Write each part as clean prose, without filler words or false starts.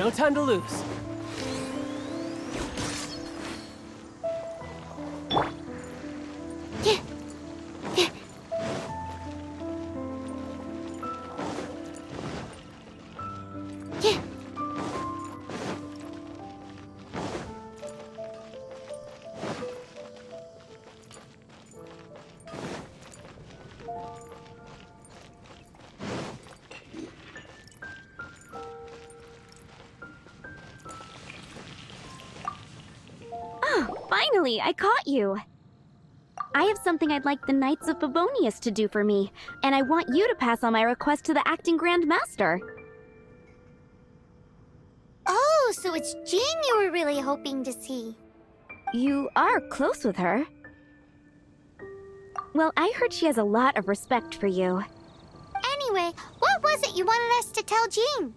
No time to lose. Finally, I caught you! I have something I'd like the Knights of Favonius to do for me, and I want you to pass on my request to the Acting Grand Master. Oh, so it's Jean you were really hoping to see. You are close with her. Well, I heard she has a lot of respect for you. Anyway, what was it you wanted us to tell Jean?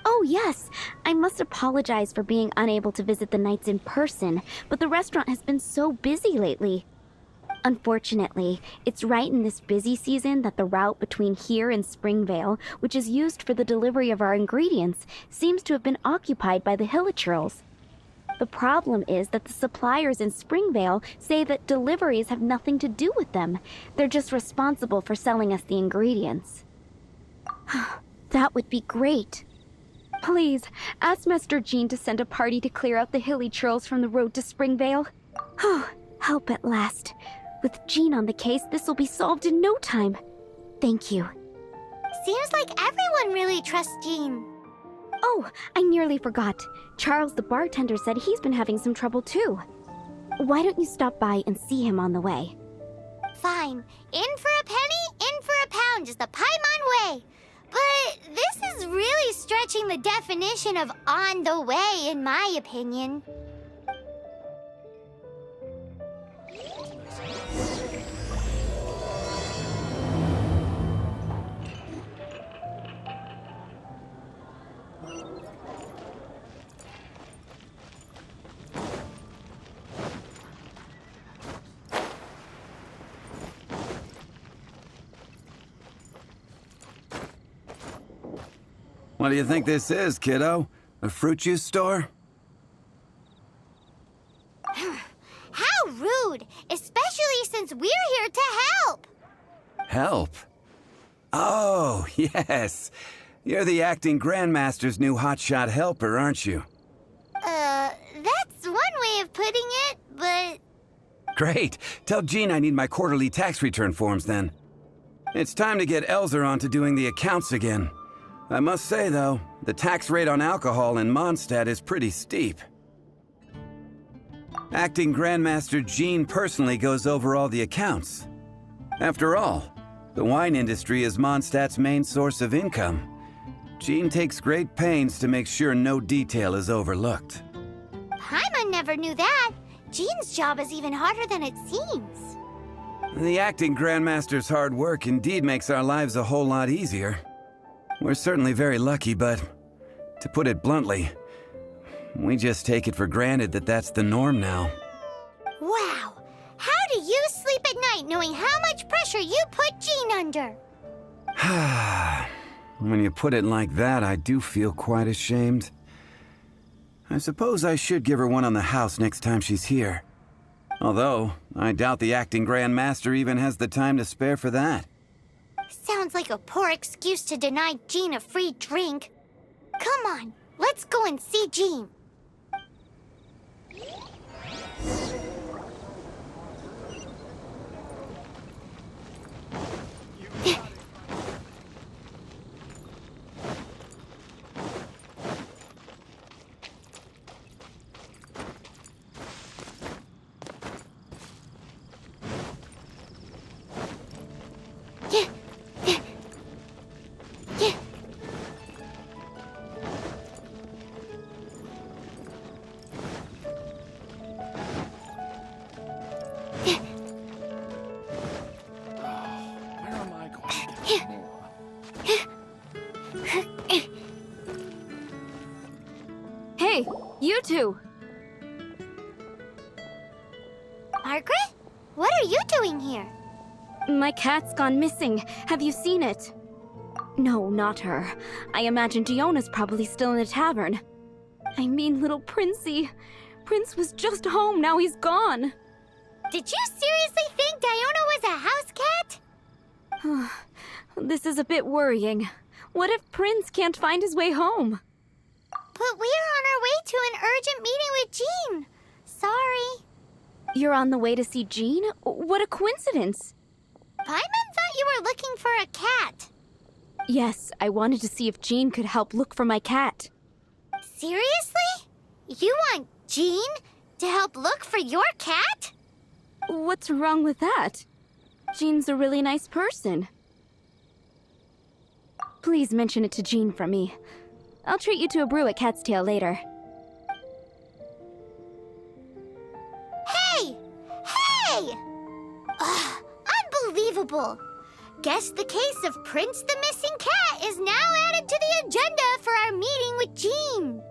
Oh, yes. I must apologize for being unable to visit the Knights in person, but the restaurant has been so busy lately. Unfortunately, it's right in this busy season that the route between here and Springvale, which is used for the delivery of our ingredients, seems to have been occupied by the Hilichurls. The problem is that the suppliers in Springvale say that deliveries have nothing to do with them. They're just responsible for selling us the ingredients. That would be great. Please, ask Master Jean to send a party to clear out the Hilichurls from the road to Springvale. Help at last. With Jean on the case, this will be solved in no time. Thank you. Seems like everyone really trusts Jean. Oh, I nearly forgot. Charles the bartender said he's been having some trouble too. Why don't you stop by and see him on the way? Fine. In for a penny, in for a pound is the Paimon way. But this is really stretching the definition of on the way, in my opinion. What do you think this is, kiddo? A fruit juice store? How rude! Especially since we're here to help! Help? Oh, yes. You're the acting Grandmaster's new hotshot helper, aren't you? That's one way of putting it, but... Great. Tell Jean I need my quarterly tax return forms then. It's time to get Elzer on to doing the accounts again. I must say, though, the tax rate on alcohol in Mondstadt is pretty steep. Acting Grandmaster Jean personally goes over all the accounts. After all, the wine industry is Mondstadt's main source of income. Jean takes great pains to make sure no detail is overlooked. Paimon never knew that. Jean's job is even harder than it seems. The acting Grandmaster's hard work indeed makes our lives a whole lot easier. We're certainly very lucky, but to put it bluntly, we just take it for granted that that's the norm now. Wow! How do you sleep at night knowing how much pressure you put Jean under? When you put it like that, I do feel quite ashamed. I suppose I should give her one on the house next time she's here. Although, I doubt the acting Grandmaster even has the time to spare for that. Sounds like a poor excuse to deny Jean a free drink. Come on, let's go and see Jean. Hey, you two! Margaret? What are you doing here? My cat's gone missing. Have you seen it? No, not her. I imagine Diona's probably still in the tavern. I mean, little Princey. Prince was just home, now he's gone. Did you seriously think Diona was a house cat? This is a bit worrying. What if Prince can't find his way home? But we are on our way to an urgent meeting with Jean. Sorry. You're on the way to see Jean? What a coincidence. Paimon thought you were looking for a cat. Yes, I wanted to see if Jean could help look for my cat. Seriously? You want Jean to help look for your cat? What's wrong with that? Jean's a really nice person. Please mention it to Jean for me. I'll treat you to a brew at Cat's Tail later. Hey! Hey! Ugh, unbelievable! Guess the case of Prince the Missing Cat is now added to the agenda for our meeting with Jean.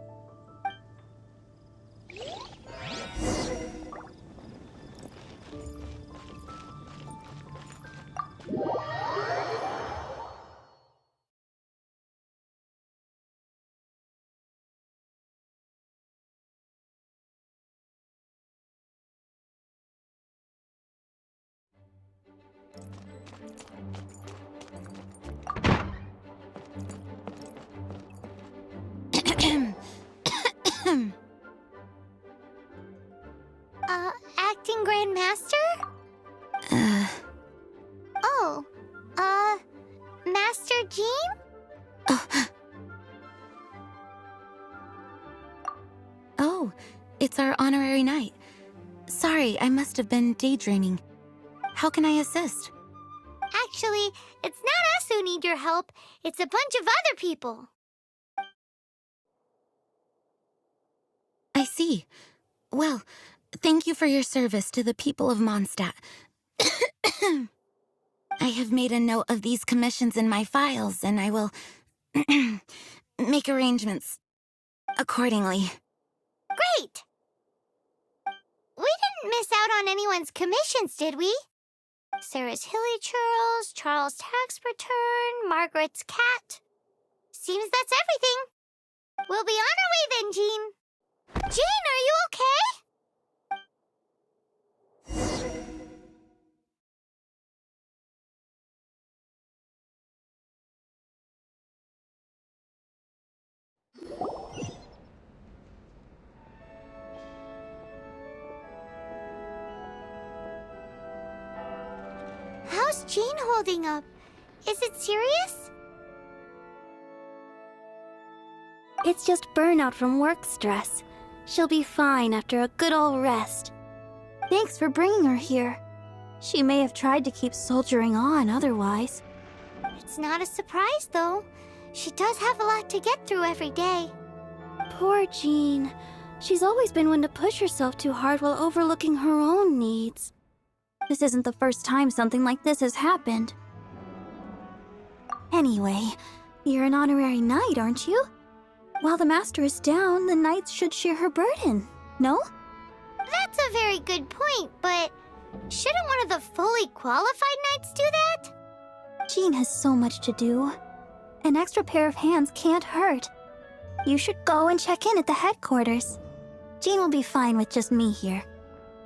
Acting Grandmaster? Oh, Master Jean? Oh, it's our honorary knight. Sorry, I must have been daydreaming. How can I assist? Actually, it's not us who need your help. It's a bunch of other people. I see. Well, thank you for your service to the people of Mondstadt. I have made a note of these commissions in my files, and I will make arrangements accordingly. Great! We didn't miss out on anyone's commissions, did we? Sarah's Hilly Churls, Charles' tax return, Margaret's cat. Seems that's everything. We'll be on our way then, Jean. Jean, are you okay? How's Jean holding up? Is it serious? It's just burnout from work stress. She'll be fine after a good old rest. Thanks for bringing her here. She may have tried to keep soldiering on otherwise. It's not a surprise, though. She does have a lot to get through every day. Poor Jean. She's always been one to push herself too hard while overlooking her own needs. This isn't the first time something like this has happened. Anyway, you're an honorary knight, aren't you? While the master is down, the knights should share her burden, no? That's a very good point, but shouldn't one of the fully qualified knights do that? Jean has so much to do. An extra pair of hands can't hurt. You should go and check in at the headquarters. Jean will be fine with just me here.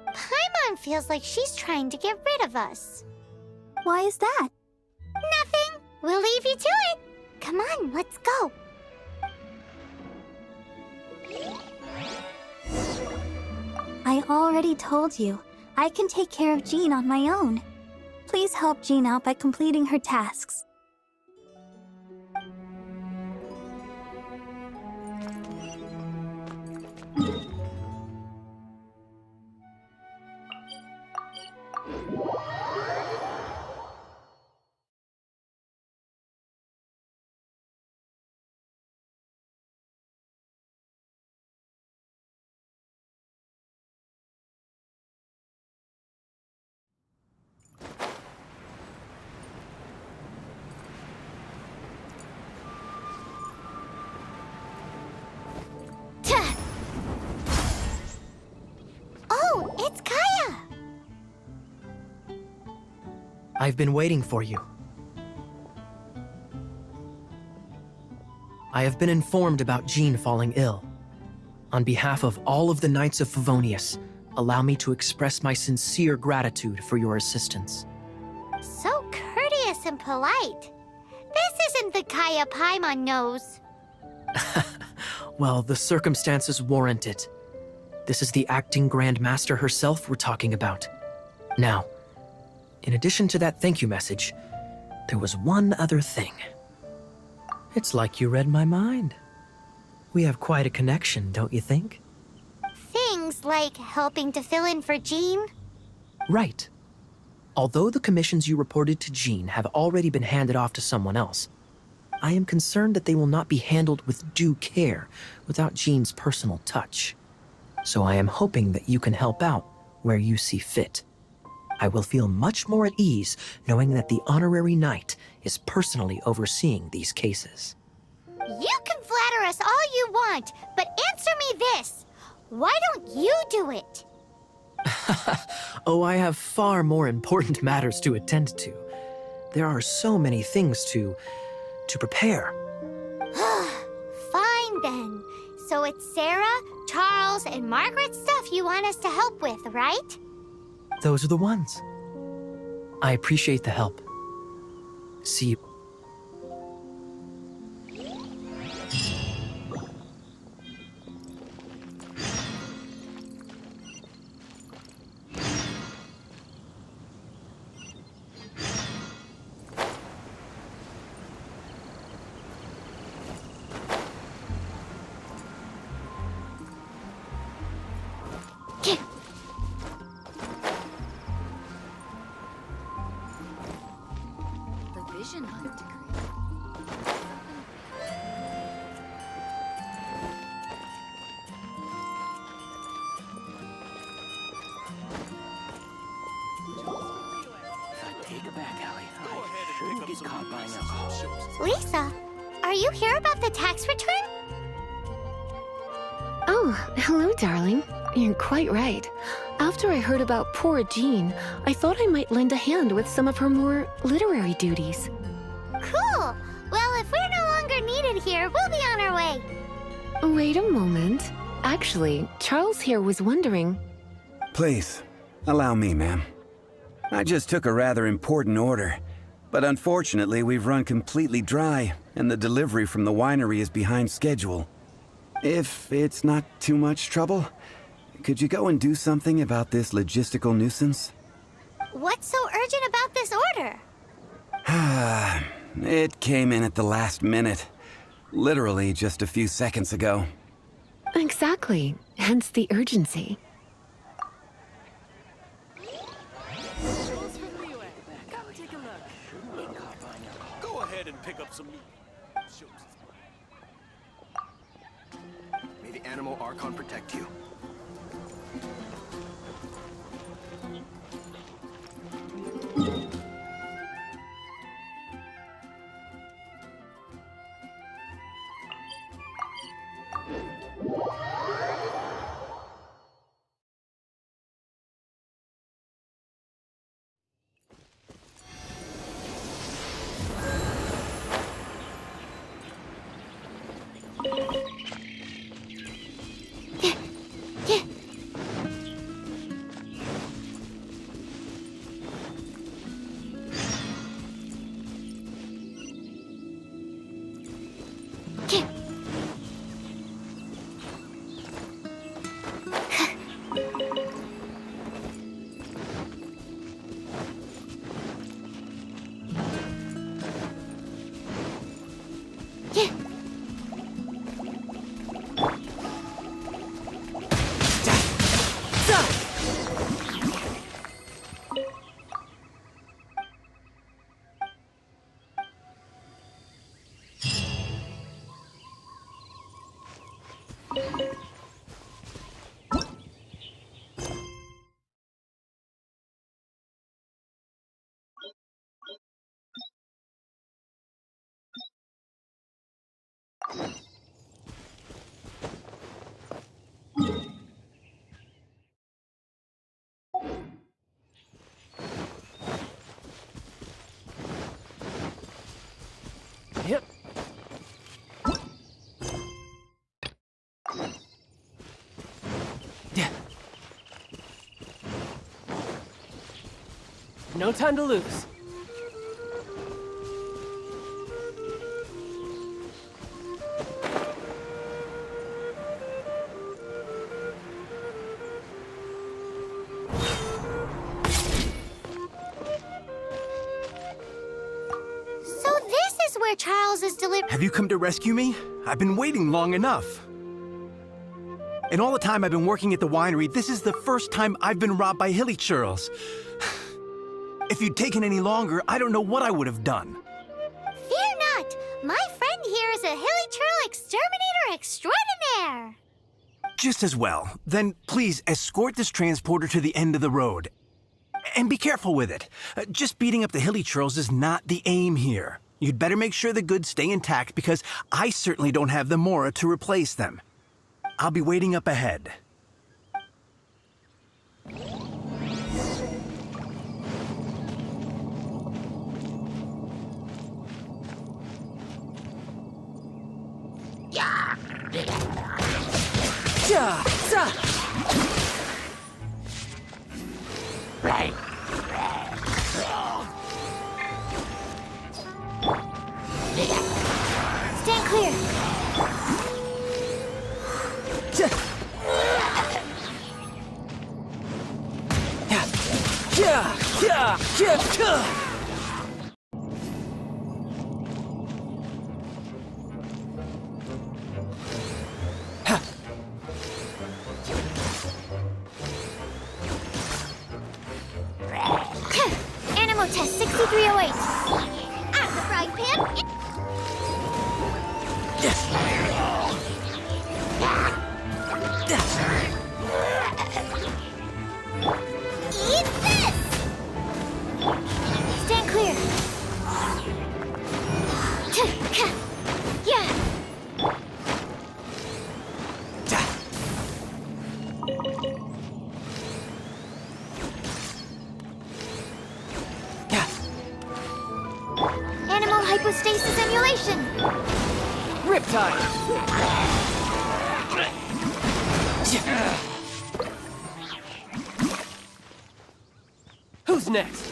Paimon feels like she's trying to get rid of us. Why is that? Nothing. We'll leave you to it. Come on, let's go. I already told you. I can take care of Jean on my own. Please help Jean out by completing her tasks. Oh, it's Kaeya! I've been waiting for you. I have been informed about Jean falling ill. On behalf of all of the Knights of Favonius, allow me to express my sincere gratitude for your assistance. So courteous and polite. This isn't the Kaeya Paimon knows. Well, the circumstances warrant it. This is the acting Grand Master herself we're talking about. Now, in addition to that thank you message, there was one other thing. It's like you read my mind. We have quite a connection, don't you think? Things like helping to fill in for Jean? Right. Although the commissions you reported to Jean have already been handed off to someone else, I am concerned that they will not be handled with due care without Jean's personal touch. So I am hoping that you can help out where you see fit. I will feel much more at ease knowing that the honorary knight is personally overseeing these cases. You can flatter us all you want, but answer me this. Why don't you do it? Oh, I have far more important matters to attend to. There are so many things to prepare. Fine then. So it's Sarah, Charles, and Margaret's stuff you want us to help with, right? Those are the ones. I appreciate the help. See you. Lisa, are you here about the tax return? Oh, hello, darling. You're quite right. After I heard about poor Jean, I thought I might lend a hand with some of her more literary duties. Cool. Well, if we're no longer needed here, we'll be on our way. Wait a moment. Actually, Charles here was wondering... Please, allow me, ma'am. I just took a rather important order, but unfortunately we've run completely dry, and the delivery from the winery is behind schedule. If it's not too much trouble, could you go and do something about this logistical nuisance? What's so urgent about this order? It came in at the last minute. Literally just a few seconds ago. Exactly. Hence the urgency. Go ahead and pick up some meat. May the animal Archon protect you. Yep. No time to lose. So this is where Charles is delivered. Have you come to rescue me? I've been waiting long enough. In all the time I've been working at the winery, this is the first time I've been robbed by hilly churls. If you'd taken any longer, I don't know what I would have done. Fear not! My friend here is a hilly churl exterminator extraordinaire! Just as well. Then please escort this transporter to the end of the road. And be careful with it. Just beating up the hilly churls is not the aim here. You'd better make sure the goods stay intact because I certainly don't have the Mora to replace them. I'll be waiting up ahead. Stand clear! Animal test 6308. I'm the frying pan. Eat this! Stand clear. Yeah. Animal hypostasis emulation. Riptide! Who's next?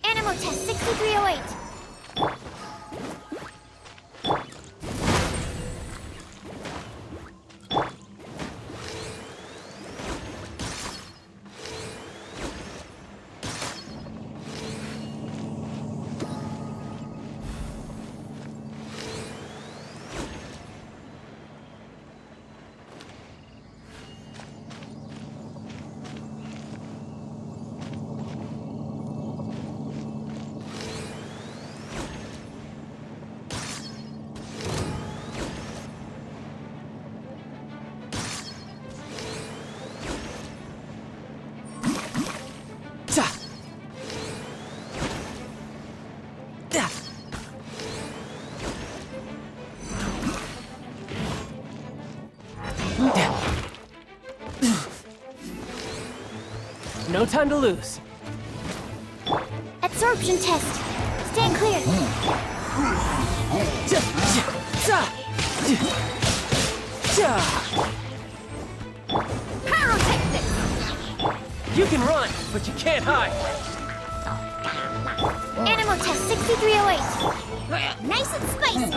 Animal test 6308. No time to lose. Absorption test. Stand clear. Pyrotechnics. You can run, but you can't hide. Animal test 6308. Nice and spicy.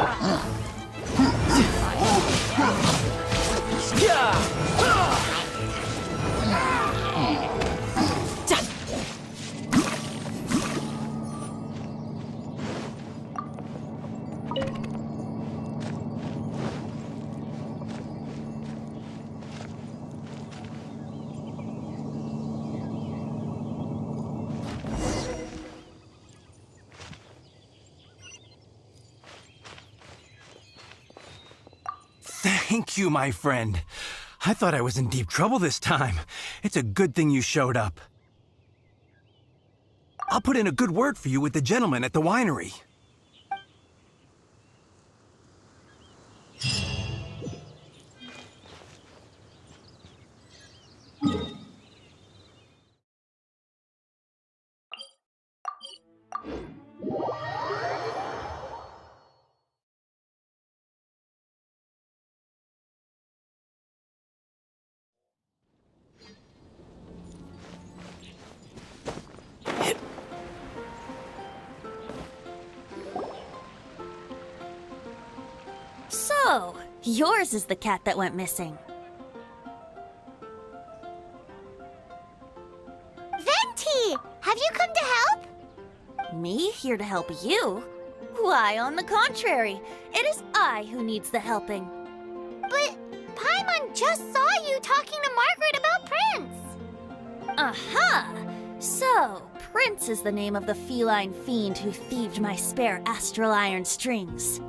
Thank you, my friend. I thought I was in deep trouble this time. It's a good thing you showed up. I'll put in a good word for you with the gentleman at the winery. Yours is the cat that went missing. Venti! Have you come to help? Me here to help you? Why, on the contrary, it is I who needs the helping. But Paimon just saw you talking to Margaret about Prince. Aha! So, Prince is the name of the feline fiend who thieved my spare astral iron strings.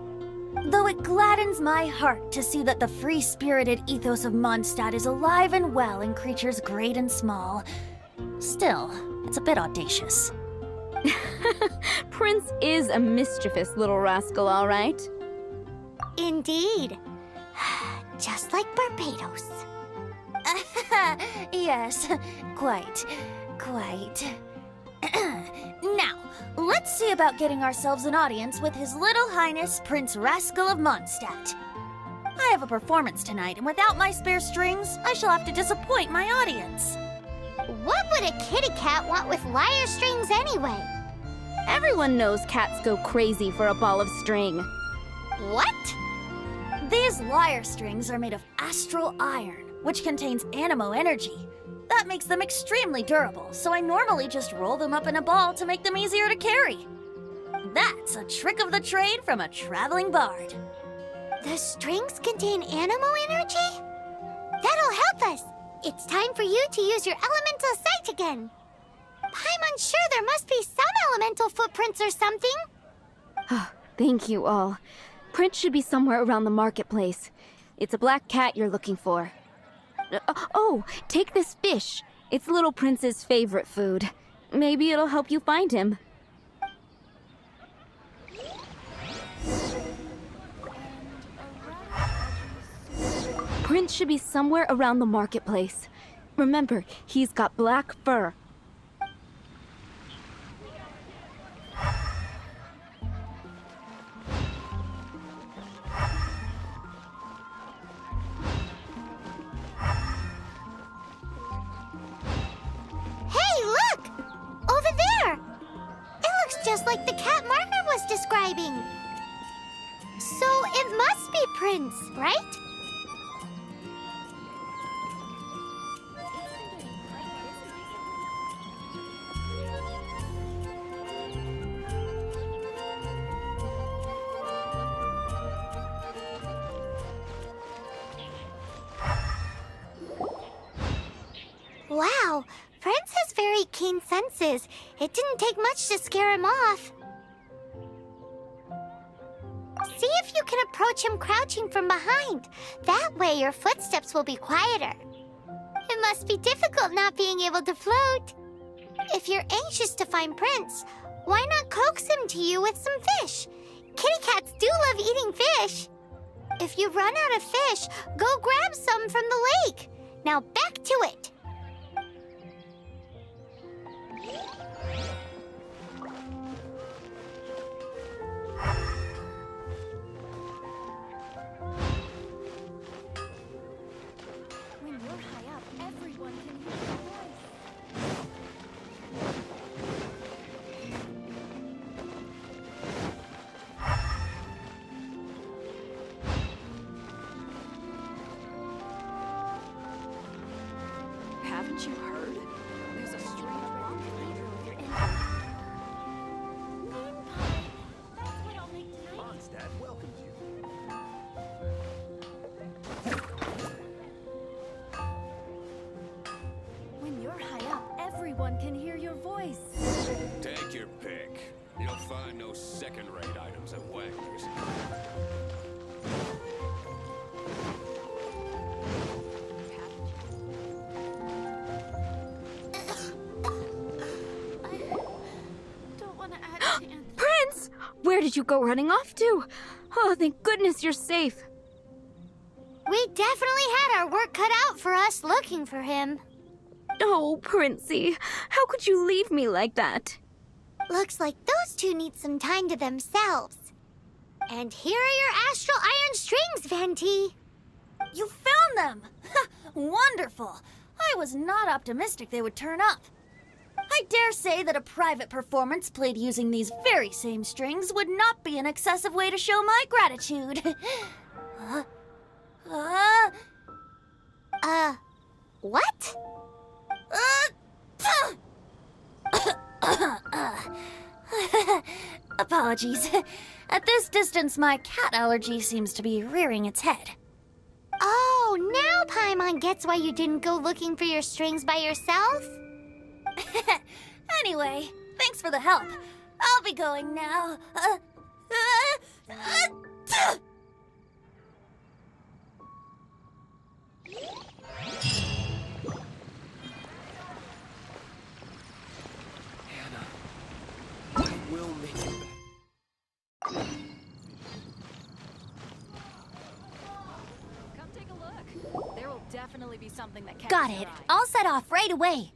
Though it gladdens my heart to see that the free-spirited ethos of Mondstadt is alive and well in creatures great and small, still, it's a bit audacious. Prince is a mischievous little rascal, all right. Indeed. Just like Barbados. Yes, quite. Now, let's see about getting ourselves an audience with His Little Highness Prince Rascal of Mondstadt. I have a performance tonight, and without my spare strings, I shall have to disappoint my audience. What would a kitty cat want with lyre strings anyway? Everyone knows cats go crazy for a ball of string. What? These lyre strings are made of astral iron, which contains animo energy. That makes them extremely durable, so I normally just roll them up in a ball to make them easier to carry. That's a trick of the trade from a traveling bard. The strings contain animo energy? That'll help us. It's time for you to use your elemental sight again. Paimon's sure there must be some elemental footprints or something. Thank you all. Prince should be somewhere around the marketplace. It's a black cat you're looking for. Oh, take this fish. It's Little Prince's favorite food. Maybe it'll help you find him. Prince should be somewhere around the marketplace. Remember, he's got black fur. Just like the cat Margaret was describing. So it must be Prince, right? Wow, Prince has very keen senses. It didn't take much to scare him off. See if you can approach him crouching from behind. That way your footsteps will be quieter. It must be difficult not being able to float. If you're anxious to find Prince, why not coax him to you with some fish? Kitty cats do love eating fish. If you run out of fish, go grab some from the lake. Now back to it. When you're high up, everyone can hear your voice. Haven't you heard? There's a strange rock feeder with your engine. That's what I'll make tonight. Mondstadt welcomes you. When you're high up, everyone can hear your voice. Take your pick. You'll find no second-rate items at Wagner's. Don't want to add to Prince! Where did you go running off to? Oh, thank goodness you're safe. We definitely had our work cut out for us looking for him. Oh, Princey, how could you leave me like that? Looks like those two need some time to themselves. And here are your astral iron strings, Venti. You found them! Wonderful! I was not optimistic they would turn up. I dare say that a private performance played using these very same strings would not be an excessive way to show my gratitude. What? Apologies. At this distance, my cat allergy seems to be rearing its head. Oh, now Paimon gets why you didn't go looking for your strings by yourself? Anyway, thanks for the help. I'll be going now. Will make it back. Come take a look. There will definitely be something that catches Got your it. eye. I'll set off right away.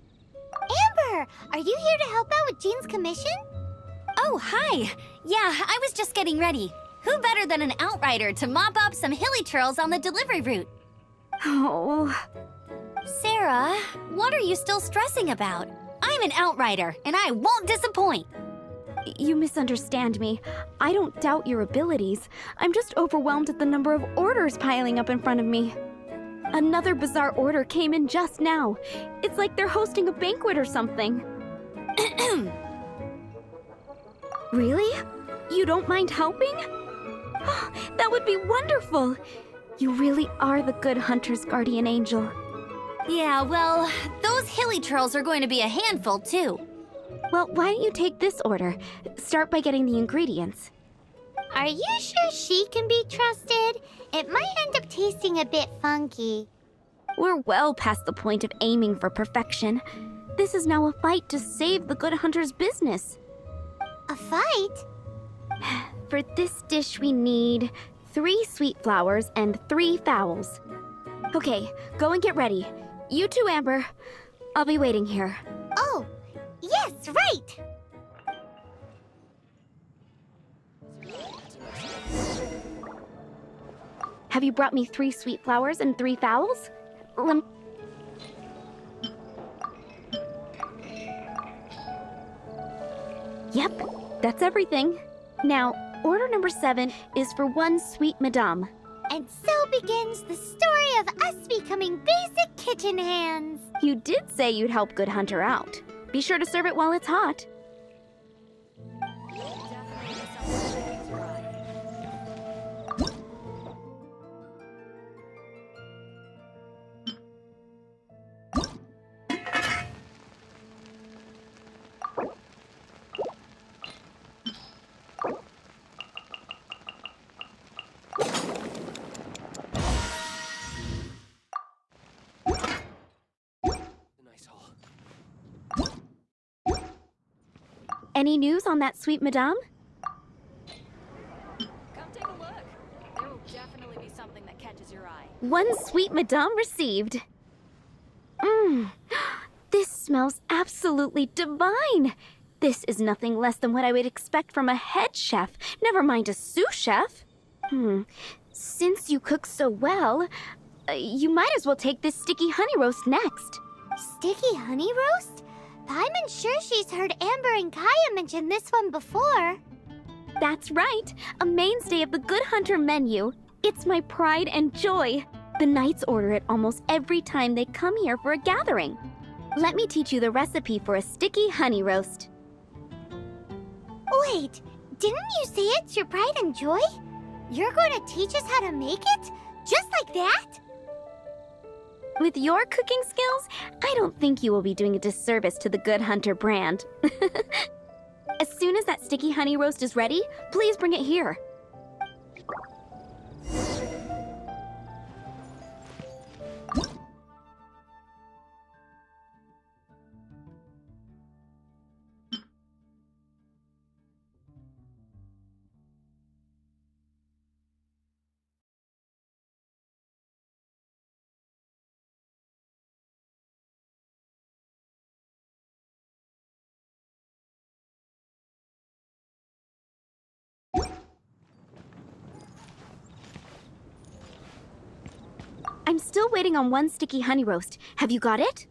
Amber, are you here to help out with Jean's commission? Oh, hi. Yeah, I was just getting ready. Who better than an outrider to mop up some hilly churls on the delivery route? Oh, Sarah, what are you still stressing about? I'm an outrider, and I won't disappoint. you misunderstand me. I don't doubt your abilities. I'm just overwhelmed at the number of orders piling up in front of me. Another bizarre order came in just now. It's like they're hosting a banquet or something. Really? You don't mind helping? That would be wonderful. You really are the good hunter's guardian angel. Yeah, well, those hilly churls are going to be a handful, too. Well, why don't you take this order? Start by getting the ingredients. Are you sure she can be trusted? It might end up tasting a bit funky. We're well past the point of aiming for perfection. This is now a fight to save the good hunter's business. A fight? For this dish, we need 3 sweet flowers and 3 fowls. Okay, go and get ready. You too, Amber. I'll be waiting here. Oh, yes, right! Have you brought me 3 sweet flowers and 3 fowls? Yep, that's everything. Now, order number 7 is for 1 sweet madame. And so begins the story of us becoming basic kitchen hands. You did say you'd help Good Hunter out. Be sure to serve it while it's hot. Any news on that sweet madame? Come take a look. There will definitely be something that catches your eye. 1 sweet madame received. This smells absolutely divine. This is nothing less than what I would expect from a head chef, never mind a sous chef. Since you cook so well, you might as well take this sticky honey roast next. Sticky honey roast? I'm sure she's heard Amber and Kaeya mention this one before. That's right, a mainstay of the Good Hunter menu. It's my pride and joy. The knights order it almost every time they come here for a gathering. Let me teach you the recipe for a sticky honey roast. Wait, didn't you say it's your pride and joy? You're going to teach us how to make it? Just like that? With your cooking skills, I don't think you will be doing a disservice to the Good Hunter brand. As soon as that sticky honey roast is ready, please bring it here. I'm still waiting on 1 sticky honey roast. Have you got it?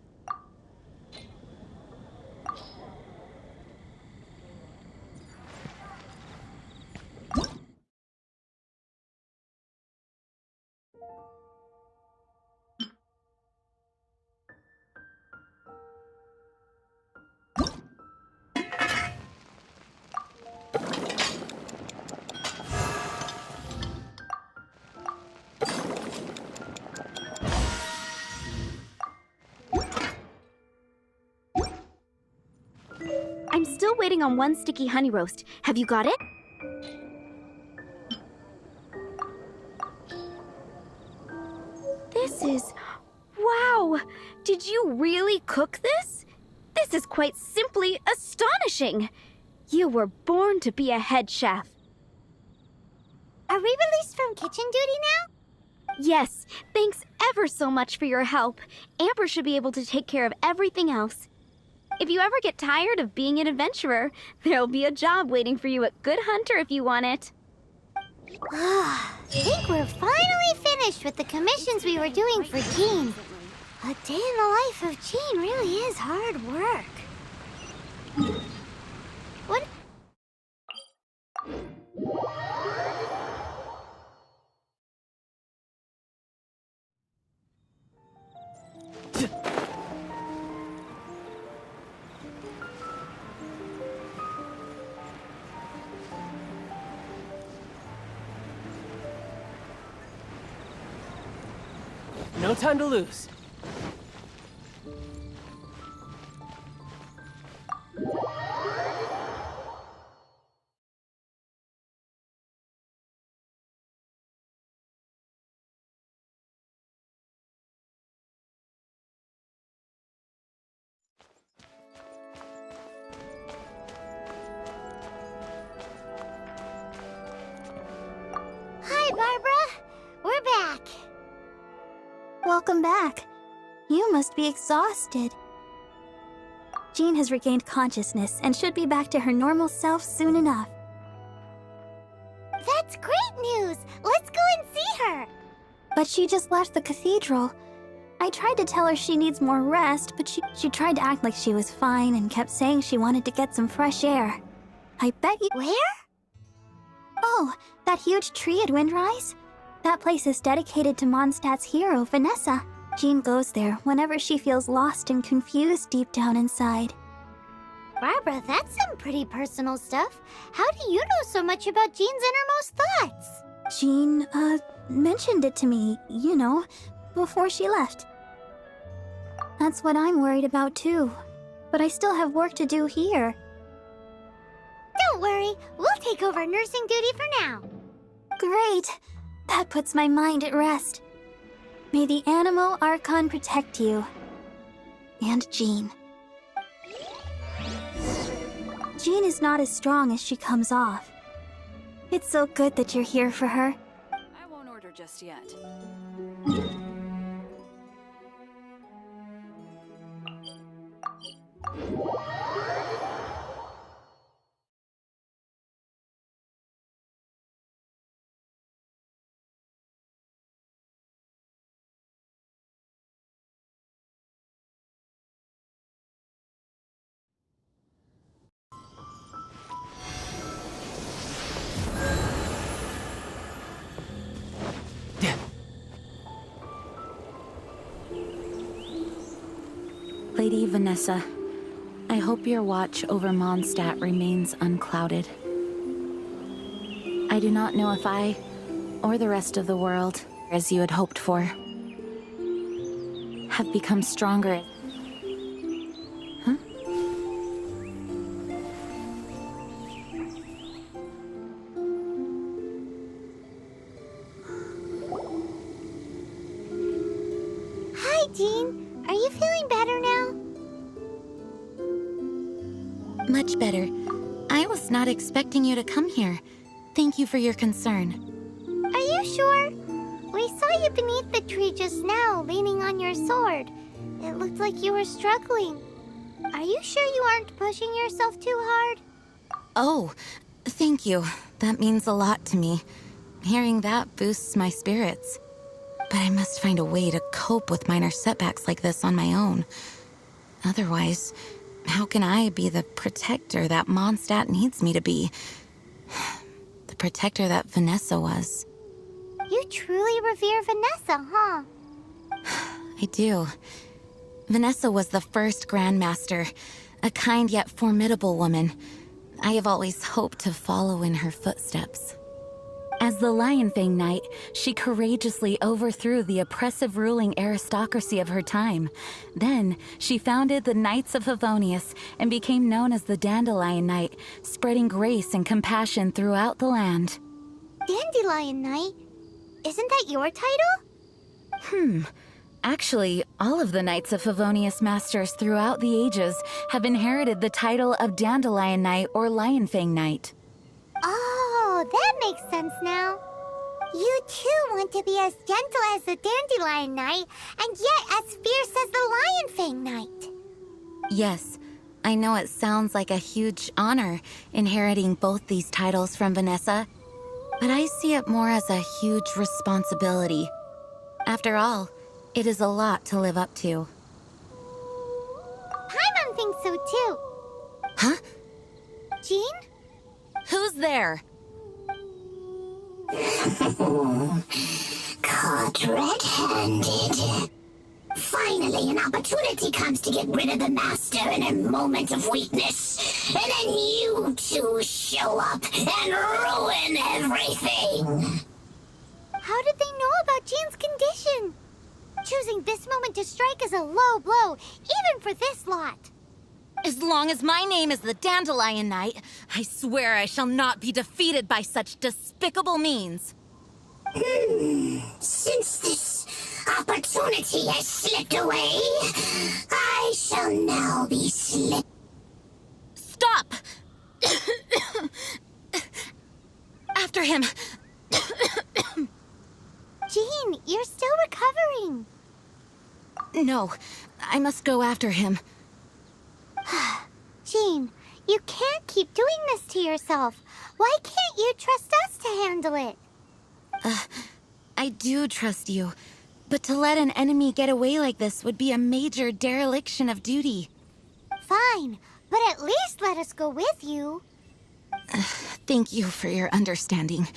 waiting on one sticky honey roast. Have you got it? This is... Wow! Did you really cook this? This is quite simply astonishing! You were born to be a head chef. Are we released from kitchen duty now? Yes, thanks ever so much for your help. Amber should be able to take care of everything else. If you ever get tired of being an adventurer, there'll be a job waiting for you at Good Hunter if you want it. I think we're finally finished with the commissions we were doing for Jean. A day in the life of Jean really is hard work. What? No time to lose. Hi, Barbara. We're back. Welcome back. You must be exhausted. Jean has regained consciousness and should be back to her normal self soon enough. That's great news. Let's go and see her. But she just left the cathedral. I tried to tell her she needs more rest, but she tried to act like she was fine and kept saying she wanted to get some fresh air. I bet you... Where? Oh, that huge tree at Windrise? That place is dedicated to Mondstadt's hero, Vanessa. Jean goes there whenever she feels lost and confused deep down inside. Barbara, that's some pretty personal stuff. How do you know so much about Jean's innermost thoughts? Jean, mentioned it to me, you know, before she left. That's what I'm worried about too. But I still have work to do here. Don't worry, we'll take over nursing duty for now. Great! That puts my mind at rest. May the Animo Archon protect you. And Jean. Jean is not as strong as she comes off. It's so good that you're here for her. I won't order just yet. Lady Vanessa, I hope your watch over Mondstadt remains unclouded. I do not know if I, or the rest of the world, as you had hoped for, have become stronger. Huh? Hi, Jean. Are you feeling better now? Much better. I was not expecting you to come here. Thank you for your concern. Are you sure? We saw you beneath the tree just now, leaning on your sword. It looked like you were struggling. Are you sure you aren't pushing yourself too hard? Oh, thank you. That means a lot to me. Hearing that boosts my spirits. But I must find a way to cope with minor setbacks like this on my own. Otherwise, how can I be the protector that Mondstadt needs me to be? The protector that Vanessa was. You truly revere Vanessa, huh? I do. Vanessa was the first Grandmaster, a kind yet formidable woman. I have always hoped to follow in her footsteps. As the Lionfang Knight, she courageously overthrew the oppressive ruling aristocracy of her time. Then, she founded the Knights of Favonius and became known as the Dandelion Knight, spreading grace and compassion throughout the land. Dandelion Knight? Isn't that your title? Actually, all of the Knights of Favonius Masters throughout the ages have inherited the title of Dandelion Knight or Lionfang Knight. Oh, that makes sense now. You too want to be as gentle as the Dandelion Knight, and yet as fierce as the Lionfang Knight. Yes, I know it sounds like a huge honor inheriting both these titles from Vanessa, but I see it more as a huge responsibility. After all, it is a lot to live up to. Paimon thinks so too. Huh? Jean? Who's there? Caught red-handed. Finally, an opportunity comes to get rid of the Master in a moment of weakness. And then you two show up and ruin everything. How did they know about Jean's condition? Choosing this moment to strike is a low blow, even for this lot. As long as my name is the Dandelion Knight, I swear I shall not be defeated by such despicable means. Since this opportunity has slipped away, I shall now be slipped. Stop! After him! Jean, you're still recovering. No, I must go after him. Jean, you can't keep doing this to yourself. Why can't you trust us to handle it? I do trust you, but to let an enemy get away like this would be a major dereliction of duty. Fine, but at least let us go with you. Thank you for your understanding.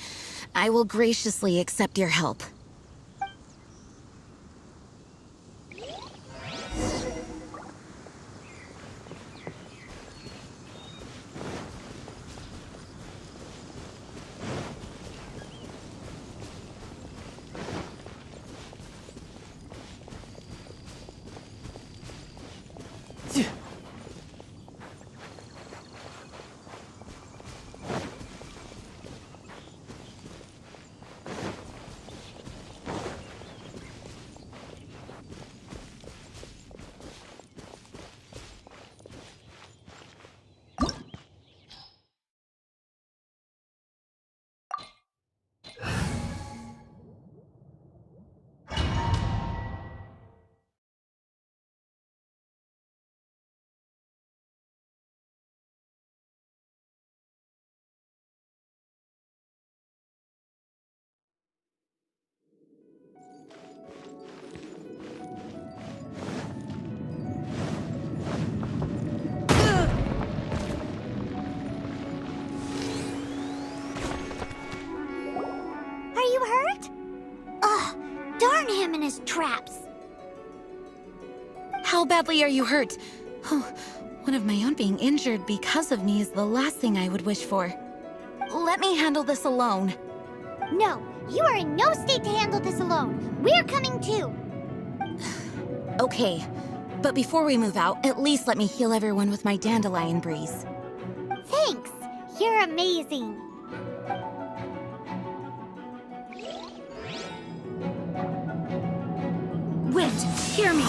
I will graciously accept your help. Traps. How badly are you hurt? Oh, one of my own being injured because of me is the last thing I would wish for. Let me handle this alone. No, you are in no state to handle this alone. We're coming too. Okay, but before we move out, at least let me heal everyone with my dandelion breeze. Thanks. You're amazing. Wait, hear me.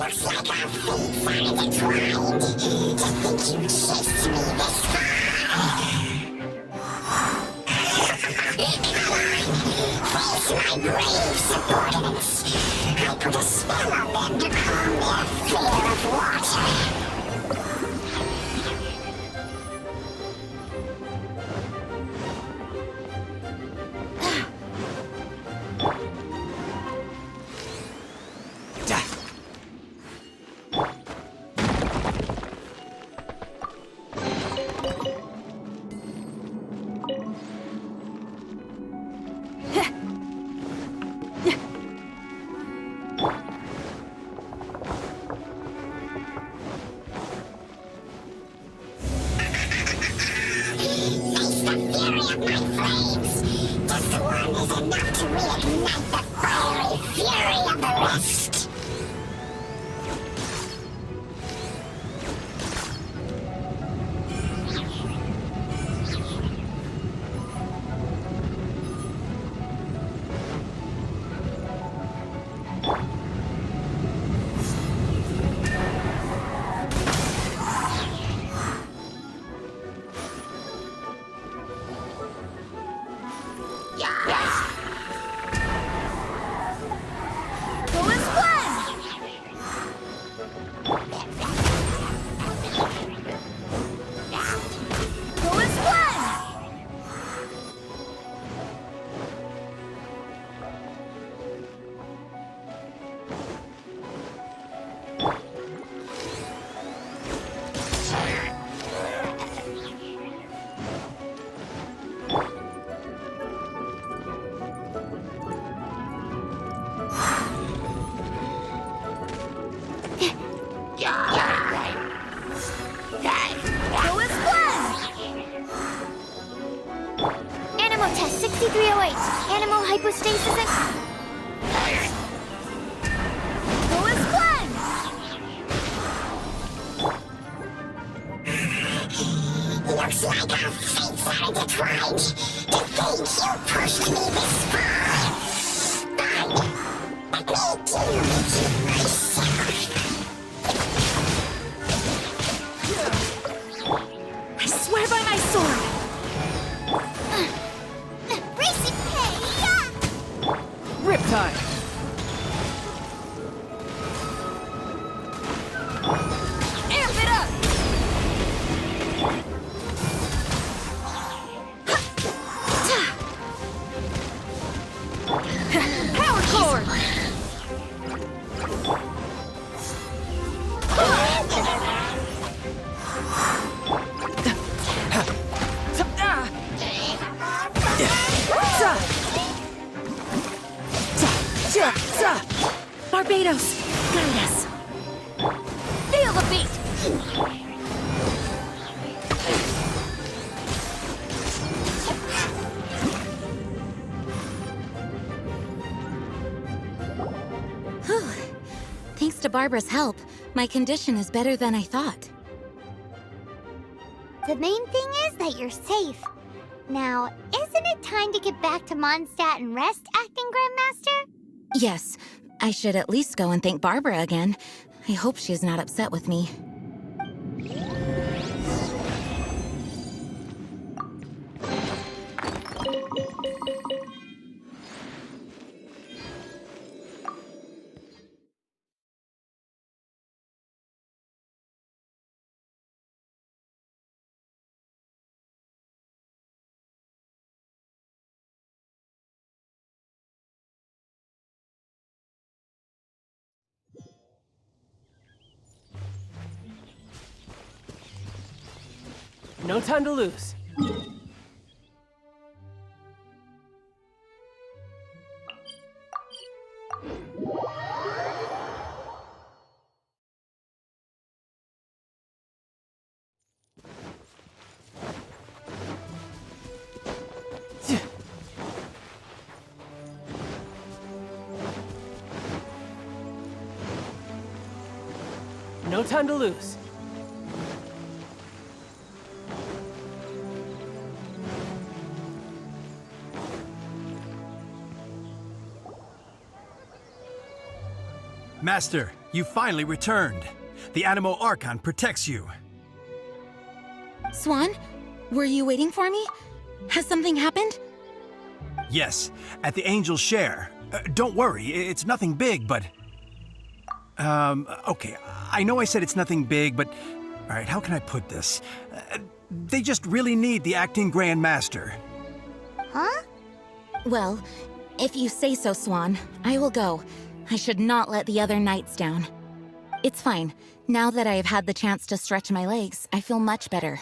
Looks like our fates are intertwined. To think you chased me this far. Face my brave subordinates. I put a spell on them to calm their fear of water. Looks like our fates are intertwined. To think you pushed me this far. Fine. Let me deal with you myself. I swear by my sword! Racing Kaeya! Riptide! Amp it up! Power cord! Barbados, guide us. Feel the beat! Thanks to Barbara's help, my condition is better than I thought. The main thing is that you're safe. Now, isn't it time to get back to Mondstadt and rest, Acting Grandmaster? Yes, I should at least go and thank Barbara again. I hope she's not upset with me. No time to lose. No time to lose. Master, You finally returned. The Animo Archon protects you. Swan, were you waiting for me? Has something happened? Yes, at the Angel's Share. Don't worry, it's nothing big, but... okay, I know I said it's nothing big, but... Alright, how can I put this? They just really need the acting Grand Master. Huh? Well, if you say so, Swan, I will go. I should not let the other knights down. It's fine. Now that I have had the chance to stretch my legs, I feel much better.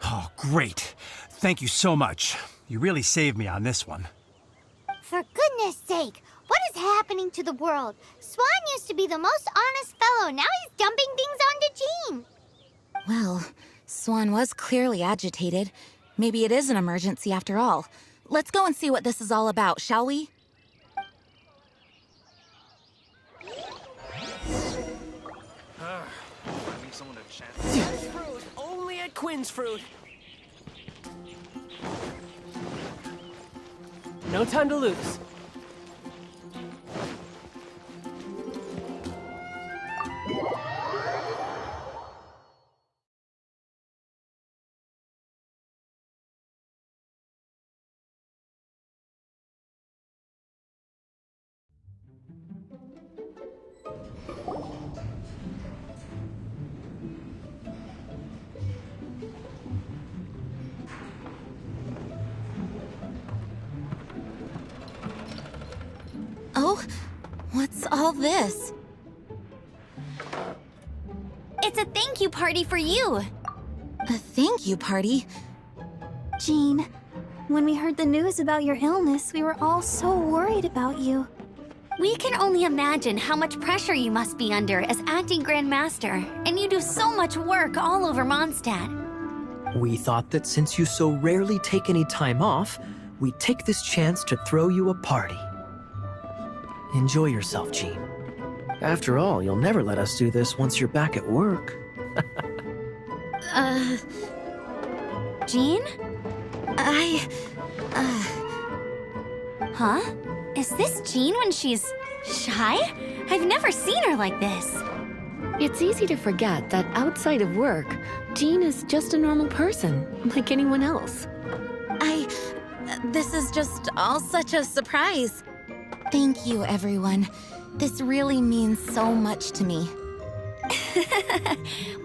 Oh, great. Thank you so much. You really saved me on this one. For goodness sake, what is happening to the world? Swan used to be the most honest fellow. Now he's dumping things onto Jean. Well, Swan was clearly agitated. Maybe it is an emergency after all. Let's go and see what this is all about, shall we? Fruit, only at Quinn's Fruit. No time to lose. Oh, what's all this? It's a thank you party for you. A thank you party? Jean, when we heard the news about your illness, we were all so worried about you. We can only imagine how much pressure you must be under as acting Grand Master, and you do so much work all over Mondstadt. We thought that since you so rarely take any time off, we'd take this chance to throw you a party. Enjoy yourself, Jean. After all, you'll never let us do this once you're back at work. Jean? Huh? Is this Jean when she's shy? I've never seen her like this. It's easy to forget that outside of work, Jean is just a normal person, like anyone else. This is just all such a surprise. Thank you, everyone. This really means so much to me.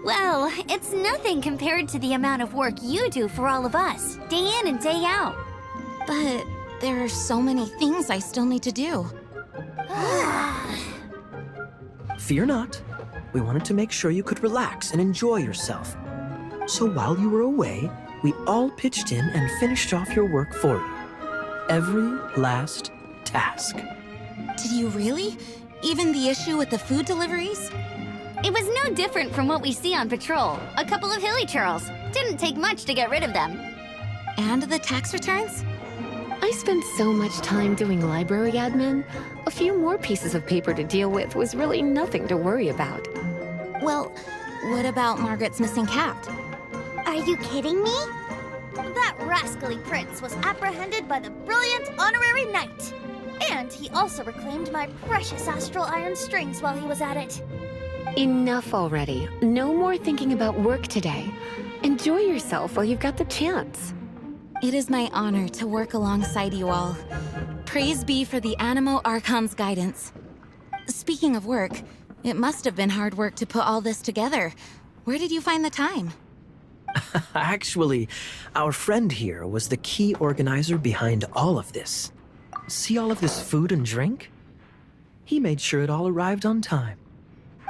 Well, it's nothing compared to the amount of work you do for all of us, day in and day out. But there are so many things I still need to do. Fear not. We wanted to make sure you could relax and enjoy yourself. So while you were away, we all pitched in and finished off your work for you. Every last task. Did you really? Even the issue with the food deliveries? It was no different from what we see on patrol. A couple of hilly churls. Didn't take much to get rid of them. And the tax returns? I spent so much time doing library admin. A few more pieces of paper to deal with was really nothing to worry about. Well, what about Margaret's missing cat? Are you kidding me? That rascally prince was apprehended by the brilliant honorary knight. And he also reclaimed my precious astral iron strings while he was at it. Enough already. No more thinking about work today. Enjoy yourself while you've got the chance. It is my honor to work alongside you all. Praise be for the Animo Archon's guidance. Speaking of work, it must have been hard work to put all this together. Where did you find the time? Actually, our friend here was the key organizer behind all of this. See all of this food and drink? He made sure it all arrived on time.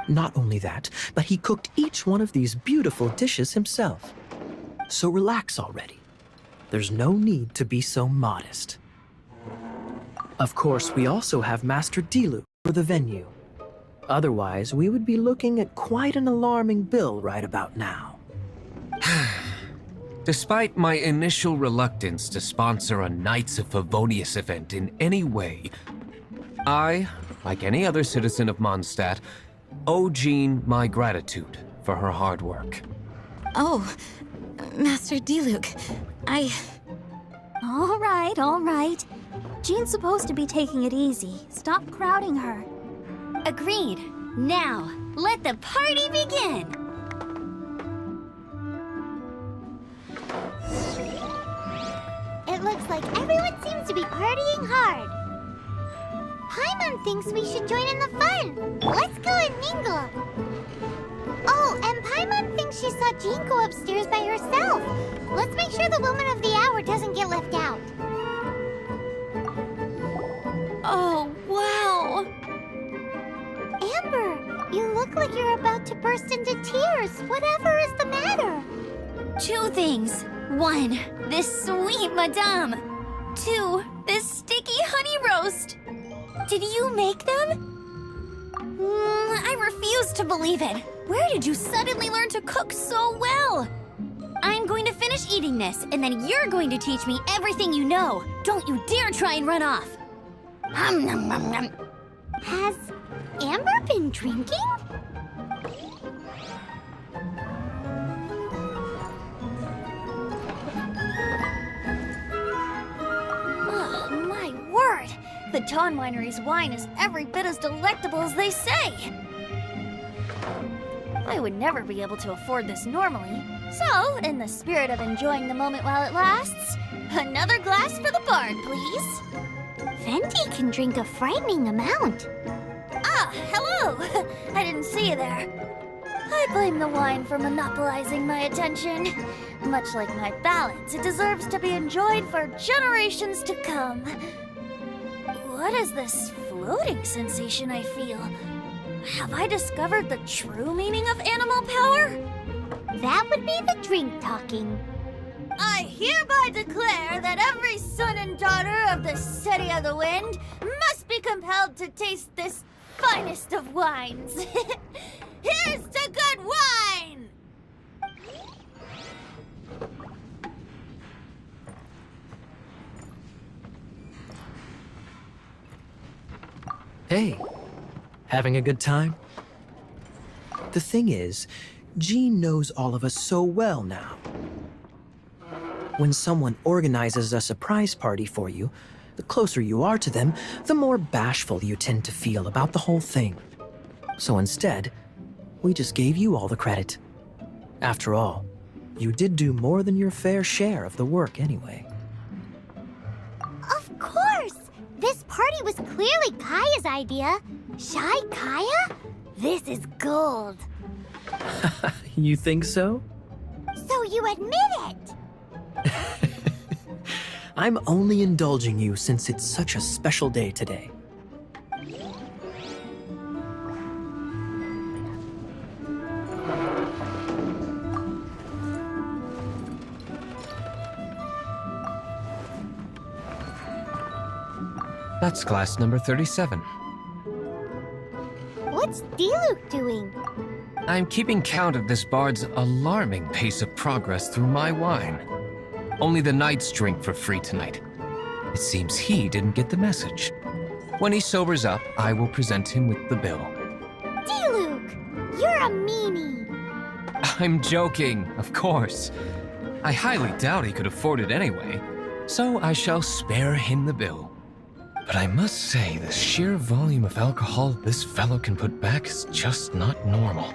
Not only that, but he cooked each one of these beautiful dishes himself. So relax already. There's no need to be so modest. Of course, we also have Master Diluc for the venue. Otherwise, we would be looking at quite an alarming bill right about now. Despite my initial reluctance to sponsor a Knights of Favonius event in any way, I, like any other citizen of Mondstadt, owe Jean my gratitude for her hard work. Oh, Master Diluc, All right, all right. Jean's supposed to be taking it easy. Stop crowding her. Agreed. Now, let the party begin! It looks like everyone seems to be partying hard. Paimon thinks we should join in the fun. Let's go and mingle. Oh, and Paimon thinks she saw Jean go upstairs by herself. Let's make sure the woman of the hour doesn't get left out. Oh, wow! Amber, you look like you're about to burst into tears. Whatever is the matter? 2 things. 1, this sweet madame. 2, this sticky honey roast. Did you make them? I refuse to believe it. Where did you suddenly learn to cook so well? I'm going to finish eating this, and then you're going to teach me everything you know. Don't you dare try and run off. Has Amber been drinking? Oh, my word! The Dawn Winery's wine is every bit as delectable as they say. I would never be able to afford this normally. So, in the spirit of enjoying the moment while it lasts, another glass for the bard, please. Venti can drink a frightening amount. Ah, hello! I didn't see you there. I blame the wine for monopolizing my attention. Much like my ballads, it deserves to be enjoyed for generations to come. What is this floating sensation I feel? Have I discovered the true meaning of animal power? That would be the drink talking. I hereby declare that every son and daughter of the City of the Wind must be compelled to taste this finest of wines. Here's to good wine! Hey, having a good time? The thing is, Jean knows all of us so well now. When someone organizes a surprise party for you, the closer you are to them, the more bashful you tend to feel about the whole thing. So instead, we just gave you all the credit. After all, you did do more than your fair share of the work anyway. Of course! This party was clearly Kaeya's idea. Shy Kaeya? This is gold. You think so? So you admit it? I'm only indulging you since it's such a special day today. That's class number 37. What's Diluc doing? I'm keeping count of this bard's alarming pace of progress through my wine. Only the knights drink for free tonight. It seems he didn't get the message. When he sobers up, I will present him with the bill. Diluc, you're a meanie. I'm joking, of course. I highly doubt he could afford it anyway, so I shall spare him the bill. But I must say, the sheer volume of alcohol this fellow can put back is just not normal.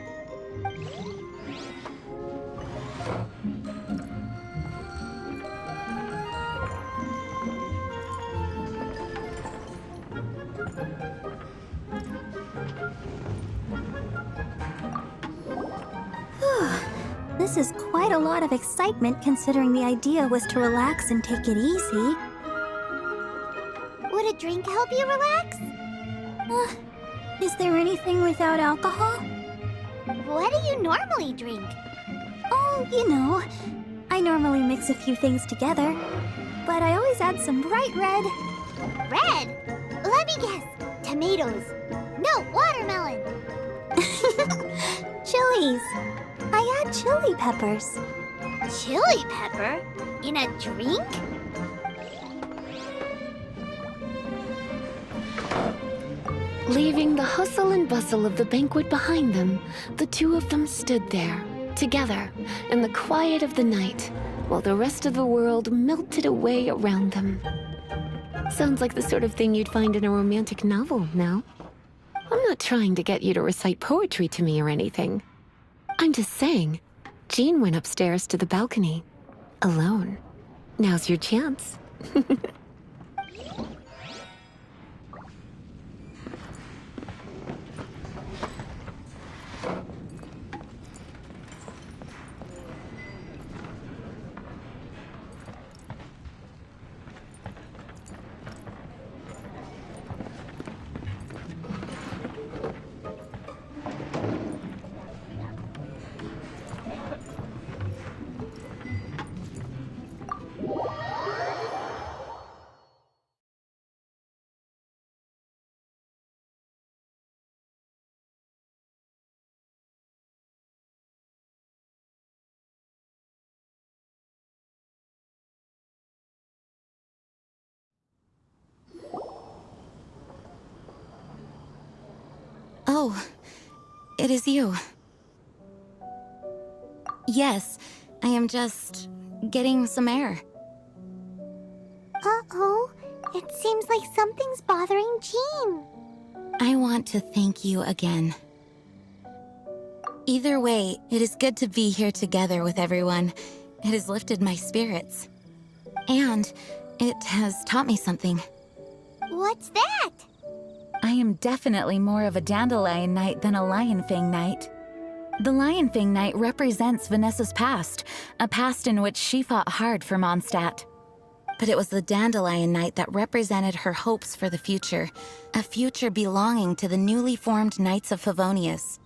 This is quite a lot of excitement considering the idea was to relax and take it easy. Would a drink help you relax? Is there anything without alcohol? What do you normally drink? Oh, you know, I normally mix a few things together, but I always add some bright red. Red? Let me guess. Tomatoes. No, watermelon. Chilies. I add chili peppers. Chili pepper? In a drink? Leaving the hustle and bustle of the banquet behind them, the two of them stood there, together, in the quiet of the night, while the rest of the world melted away around them. Sounds like the sort of thing you'd find in a romantic novel, no? I'm not trying to get you to recite poetry to me or anything. I'm just saying, Jean went upstairs to the balcony. Alone. Now's your chance. Oh, it is you. Yes, I am just getting some air. Uh-oh. It seems like something's bothering Jean. I want to thank you again. Either way, it is good to be here together with everyone. It has lifted my spirits. And it has taught me something. What's that? I am definitely more of a Dandelion Knight than a Lionfang Knight. The Lionfang Knight represents Vanessa's past, a past in which she fought hard for Mondstadt. But it was the Dandelion Knight that represented her hopes for the future, a future belonging to the newly formed Knights of Favonius.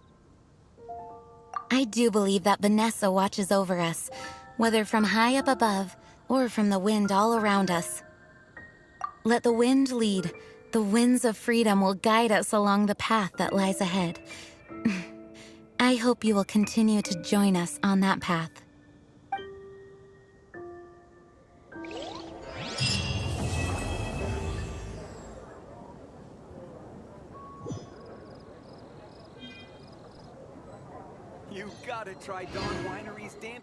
I do believe that Vanessa watches over us, whether from high up above or from the wind all around us. Let the wind lead. The winds of freedom will guide us along the path that lies ahead. I hope you will continue to join us on that path. You gotta try Dawn Winery's damn